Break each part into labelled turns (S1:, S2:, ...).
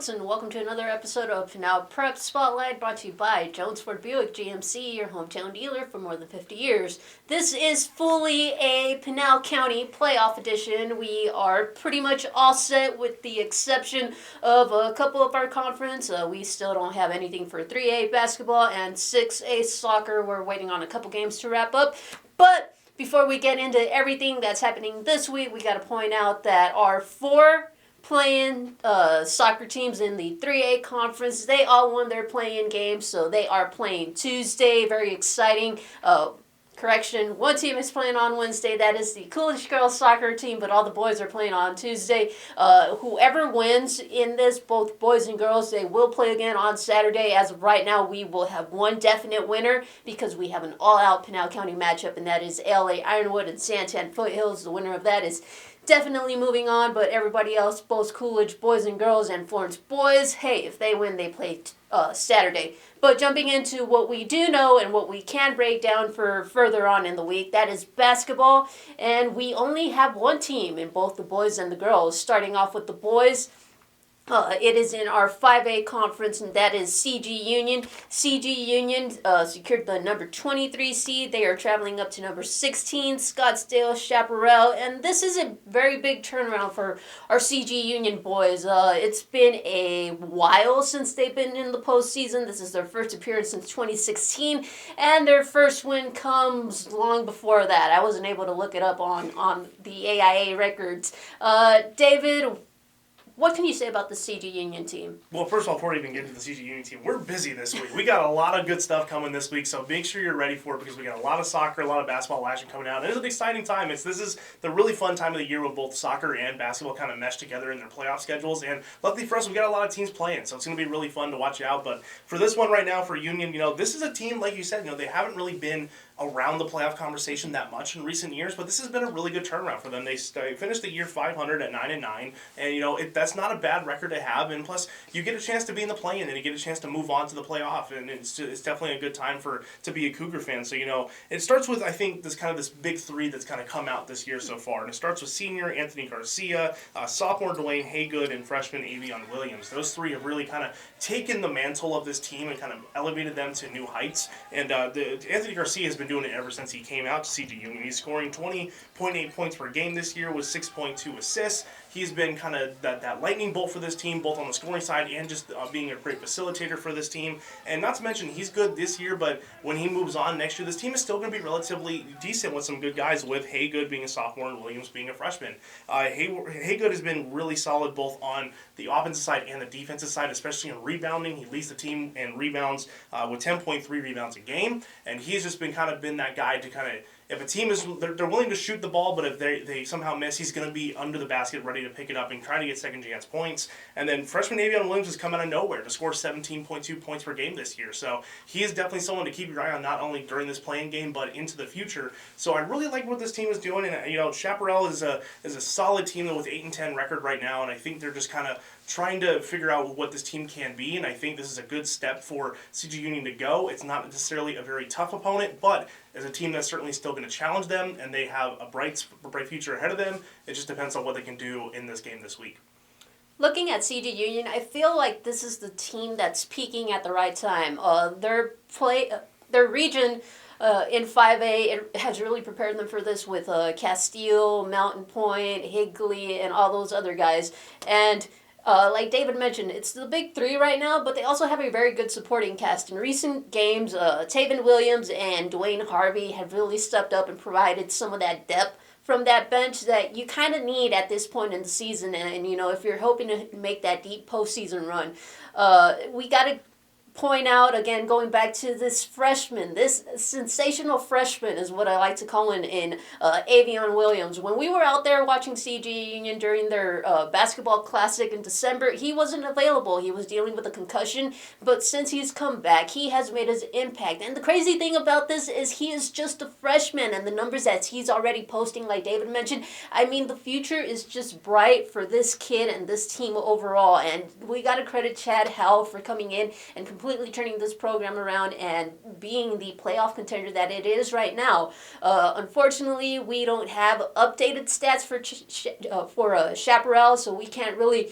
S1: folks, and welcome to another episode of Pinal Prep Spotlight, brought to you by Jones Ford Buick GMC, your hometown dealer for more than 50 years. This is fully a Pinal County playoff edition. We are pretty much all set with the exception of a couple of our conference. We still don't have anything for 3A basketball and 6A soccer. We're waiting on a couple games to wrap up, but before we get into everything that's happening this week, we got to point out that our four playing soccer teams in the 3A conference, they all won their playing games, so they are playing Tuesday. Very exciting. Correction, one team is playing on Wednesday. That is the Coolidge girls soccer team, but all the boys are playing on Tuesday. Whoever wins in this, both boys and girls, they will play again on Saturday. As of right now, we will have one definite winner because we have an all-out Pinal County matchup, and that is LA Ironwood and Santan Foothills. The winner of that is definitely moving on, but everybody else, both Coolidge boys and girls and Florence boys, hey, if they win, they play Saturday. But jumping into what we do know and what we can break down for further on in the week, that is basketball, and we only have one team in both the boys and the girls. Starting off with the boys, it is in our 5A conference, and that is CG Union. CG Union secured the number 23 seed. They are traveling up to number 16, Scottsdale Chaparral, and this is a very big turnaround for our CG Union boys. It's been a while since they've been in the postseason. This is their first appearance since 2016, and their first win comes long before that. I wasn't able to look it up on the AIA records. David, what can you say about the CG Union team?
S2: Well, first of all, before we even get into the CG Union team, we're busy this week. We got a lot of good stuff coming this week, so make sure you're ready for it because we got a lot of soccer, a lot of basketball action coming out. And it's an exciting time. This is the really fun time of the year when both soccer and basketball kind of mesh together in their playoff schedules. And luckily for us, we got a lot of teams playing, so it's going to be really fun to watch out. But for this one right now, for Union, this is a team, like you said, they haven't really been around the playoff conversation that much in recent years, but this has been a really good turnaround for them. They finished the year 500 at 9-9, and that's not a bad record to have. And plus, you get a chance to be in the play-in, and you get a chance to move on to the playoff, and it's definitely a good time to be a Cougar fan. So it starts with, I think, this big three that's kind of come out this year so far, and it starts with senior Anthony Garcia, sophomore Dwayne Haygood, and freshman Avion Williams. Those three have really kind of taken the mantle of this team and kind of elevated them to new heights. And Anthony Garcia has been doing it ever since he came out to CG Union. He's scoring 20.8 points per game this year with 6.2 assists. He's been kind of that lightning bolt for this team, both on the scoring side and just being a great facilitator for this team. And not to mention, he's good this year, but when he moves on next year, this team is still going to be relatively decent with some good guys, with Haygood being a sophomore and Williams being a freshman. Haygood has been really solid both on the offensive side and the defensive side, especially in rebounding. He leads the team in rebounds with 10.3 rebounds a game, and he's just been that guy to kind of, if a team is, they're willing to shoot the ball, but if they somehow miss, he's going to be under the basket ready to pick it up and try to get second chance points. And then freshman Avion Williams has come out of nowhere to score 17.2 points per game this year. So he is definitely someone to keep your eye on, not only during this playing game, but into the future. So I really like what this team is doing. And, Chaparral is a solid team with 8-10 record right now. And I think they're just kind of trying to figure out what this team can be, and I think this is a good step for CG Union to go. It's not necessarily a very tough opponent, but as a team that's certainly still going to challenge them, and they have a bright future ahead of them. It just depends on what they can do in this game this week.
S1: Looking at CG Union, I feel like this is the team that's peaking at the right time. Their region in 5A, it has really prepared them for this with Castile, Mountain Point, Higley, and all those other guys. And like David mentioned, it's the big three right now, but they also have a very good supporting cast. In recent games, Taven Williams and Dwayne Harvey have really stepped up and provided some of that depth from that bench that you kind of need at this point in the season. And if you're hoping to make that deep postseason run, we got to point out, again, going back to this freshman, this sensational freshman is what I like to call in Avion Williams. When we were out there watching CG Union during their basketball classic in December, he wasn't available. He was dealing with a concussion, but since he's come back, he has made his impact. And the crazy thing about this is he is just a freshman, and the numbers that he's already posting, like David mentioned, I mean, the future is just bright for this kid and this team overall. And we got to credit Chad Howell for coming in and completely turning this program around and being the playoff contender that it is right now. Unfortunately, we don't have updated stats for Chaparral, so we can't really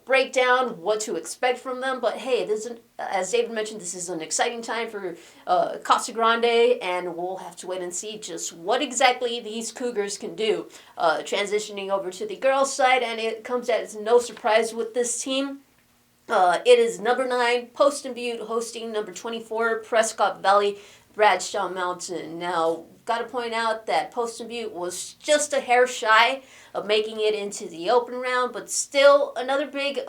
S1: break down what to expect from them. But hey, this is, as David mentioned, this is an exciting time for Casa Grande, and we'll have to wait and see just what exactly these Cougars can do. Transitioning over to the girls' side, and it comes as no surprise with this team. It is number 9, Poston Butte, hosting number 24, Prescott Valley Bradshaw Mountain. Now, got to point out that Poston Butte was just a hair shy of making it into the open round, but still another big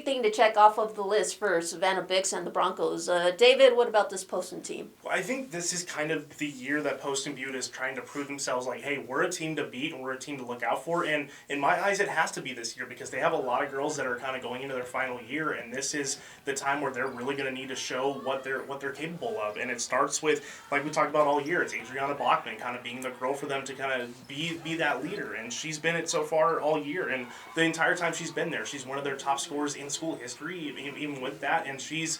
S1: thing to check off of the list for Savannah Bix and the Broncos. David, what about this Poston team?
S2: Well, I think this is kind of the year that Poston Butte is trying to prove themselves like, hey, we're a team to beat and we're a team to look out for. And in my eyes, it has to be this year because they have a lot of girls that are kind of going into their final year, and this is the time where they're really going to need to show what they're capable of. And it starts with, like we talked about all year, it's Adriana Bachman kind of being the girl for them to kind of be that leader. And she's been it so far all year. And the entire time she's been there, she's one of their top scorers in school history, even with that, and she's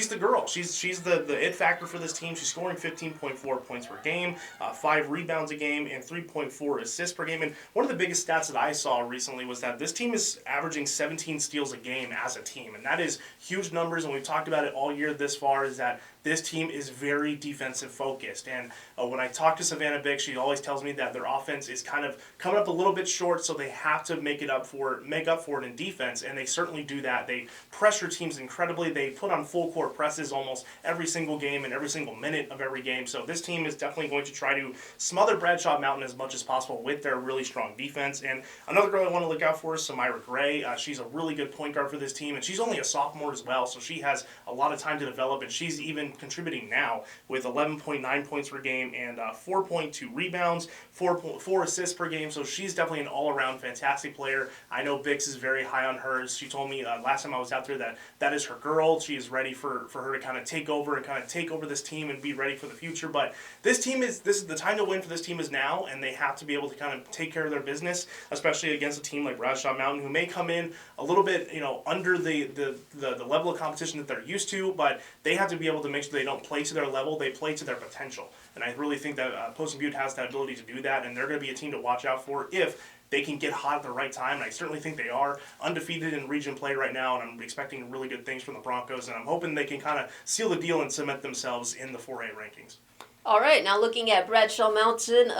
S2: the girl. She's the it factor for this team. She's scoring 15.4 points per game, 5 rebounds a game, and 3.4 assists per game. And one of the biggest stats that I saw recently was that this team is averaging 17 steals a game as a team, and that is huge numbers. And we've talked about it all year this far. Is that this team is very defensive focused. And when I talk to Savannah Bix, she always tells me that their offense is kind of coming up a little bit short, so they have to make up for it in defense, and they certainly do that. They pressure teams incredibly. They put on full court presses almost every single game and every single minute of every game. So this team is definitely going to try to smother Bradshaw Mountain as much as possible with their really strong defense. And another girl I want to look out for is Samira Gray. She's a really good point guard for this team, and she's only a sophomore as well, so she has a lot of time to develop, and she's even contributing now with 11.9 points per game and 4.2 rebounds, 4 assists per game. So she's definitely an all-around fantastic player. I know Bix is very high on hers. She told me last time I was out there that is her girl. She is ready for her to kind of take over this team and be ready for the future. But this is the time to win for this team is now, and they have to be able to kind of take care of their business, especially against a team like Bradshaw Mountain, who may come in a little bit under the level of competition that they're used to, but they have to be able to make sure they don't play to their level, they play to their potential. And I really think that Poston Butte has that ability to do that, and they're going to be a team to watch out for if they can get hot at the right time, and I certainly think they are. Undefeated in region play right now, and I'm expecting really good things from the Broncos, and I'm hoping they can kind of seal the deal and cement themselves in the 4A rankings.
S1: All right, now looking at Bradshaw Mountain,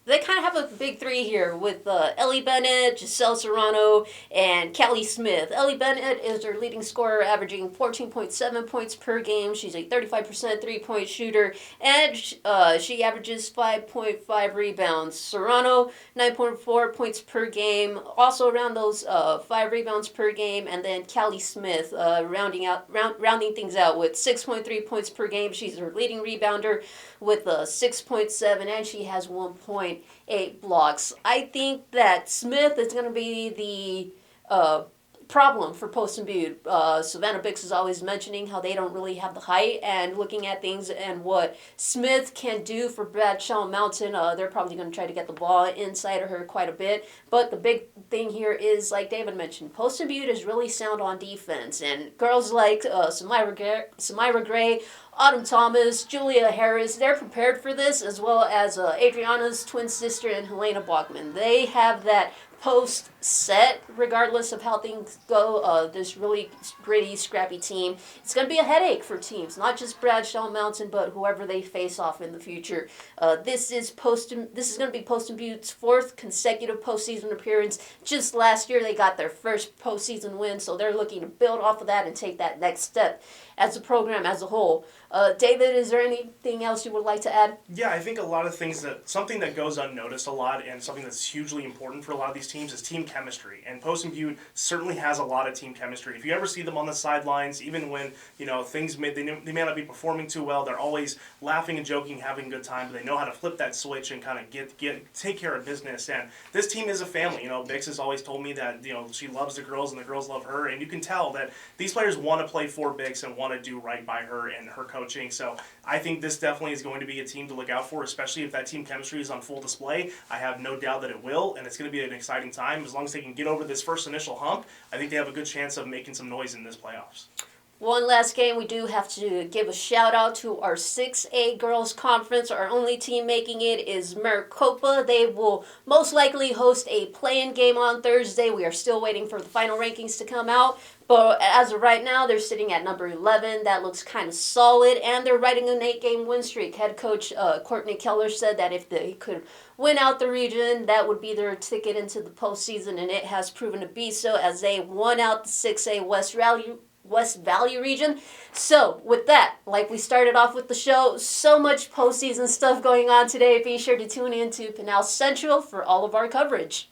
S1: they kind of have a big three here with Ellie Bennett, Giselle Serrano, and Callie Smith. Ellie Bennett is their leading scorer, averaging 14.7 points per game. She's a 35% three-point shooter, and she averages 5.5 rebounds. Serrano, 9.4 points per game, also around those 5 rebounds per game. And then Callie Smith, rounding things out with 6.3 points per game. She's her leading rebounder with 6.7, and she has 1.8 blocks. I think that Smith is going to be the problem for Poston Butte. Savannah Bix is always mentioning how they don't really have the height, and looking at things and what Smith can do for Bradshaw Mountain, they're probably going to try to get the ball inside of her quite a bit. But the big thing here is, like David mentioned, Poston Butte is really sound on defense, and girls like Samira Gray, Autumn Thomas, Julia Harris, they're prepared for this, as well as Adriana's twin sister and Helena Bachman. They have that post set regardless of how things go. This really gritty, scrappy team. It's going to be a headache for teams, not just Bradshaw Mountain, but whoever they face off in the future. This is going to be Poston Butte's 4th consecutive postseason appearance. Just last year, they got their first postseason win, so they're looking to build off of that and take that next step as a program as a whole. David, is there anything else you would like to add?
S2: Yeah, I think a lot of things something that goes unnoticed a lot, and something that's hugely important for a lot of these teams, is team chemistry. And Poston Butte certainly has a lot of team chemistry. If you ever see them on the sidelines, even when things they may not be performing too well, they're always laughing and joking, having a good time. But they know how to flip that switch and kind of take care of business. And this team is a family. Bix has always told me that she loves the girls and the girls love her, and you can tell that these players want to play for Bix and want to do right by her and her coaching. So I think this definitely is going to be a team to look out for, especially if that team chemistry is on full display. I have no doubt that it will, and it's going to be an exciting exciting time. As long as they can get over this first initial hump, I think they have a good chance of making some noise in this playoffs.
S1: One last game, we do have to give a shout out to our 6A girls conference. Our only team making it is Maricopa. They will most likely host a play-in game on Thursday. We are still waiting for the final rankings to come out. But as of right now, they're sitting at number 11. That looks kind of solid, and they're riding an 8-game win streak. Head coach Courtney Keller said that if they could win out the region, that would be their ticket into the postseason, and it has proven to be so as they won out the 6A West Valley region. So with that, like we started off with the show, so much postseason stuff going on today. Be sure to tune in to Pinal Central for all of our coverage.